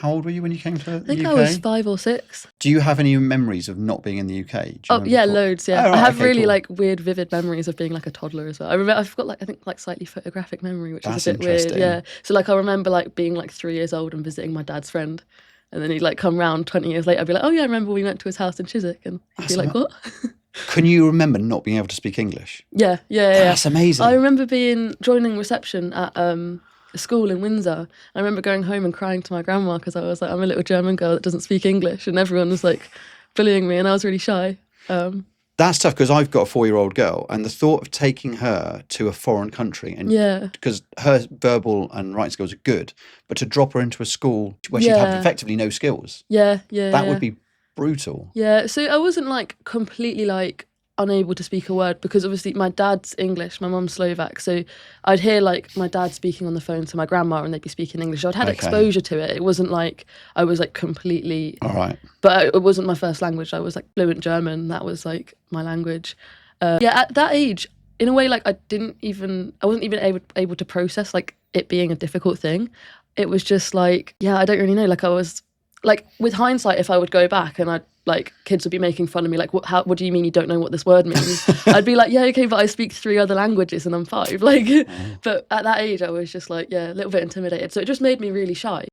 How old were you when you came to the UK? I think I was 5 or 6. Do you have any memories of not being in the UK? Oh yeah, loads. Yeah, Oh, right, I have okay, really cool. like weird, vivid memories of being like a toddler as well. I've got like I think like slightly photographic memory, which That's is a bit weird. interesting. Yeah. So like I remember like being like 3 years old and visiting my dad's friend, and then he'd like come round 20 years later. I'd be like, oh yeah, I remember we went to his house in Chiswick, and he'd be like, what? Can you remember not being able to speak English? Yeah. That's amazing. I remember joining reception at a school in Windsor. I remember going home and crying to my grandma because I was like, I'm a little German girl that doesn't speak English, and everyone was like bullying me, and I was really shy. That's tough because I've got a 4-year-old girl, and the thought of taking her to a foreign country, and because her verbal and writing skills are good, but to drop her into a school where she'd have effectively no skills, that would be brutal. Yeah, so I wasn't like completely like unable to speak a word because obviously my dad's English, my mum's Slovak, so I'd hear like my dad speaking on the phone to my grandma and they'd be speaking English. So I'd had exposure to it. It wasn't like I was like completely but it wasn't my first language. I was like fluent German. That was like my language. At that age, in a way, like I wasn't even able to process like it being a difficult thing. It was just like, I don't really know. Like I was like, with hindsight, if I would go back and I'd like kids would be making fun of me, like, what do you mean you don't know what this word means? I'd be like, yeah, okay, but I speak 3 other languages and I'm 5. Like, but at that age, I was just like, a little bit intimidated. So it just made me really shy.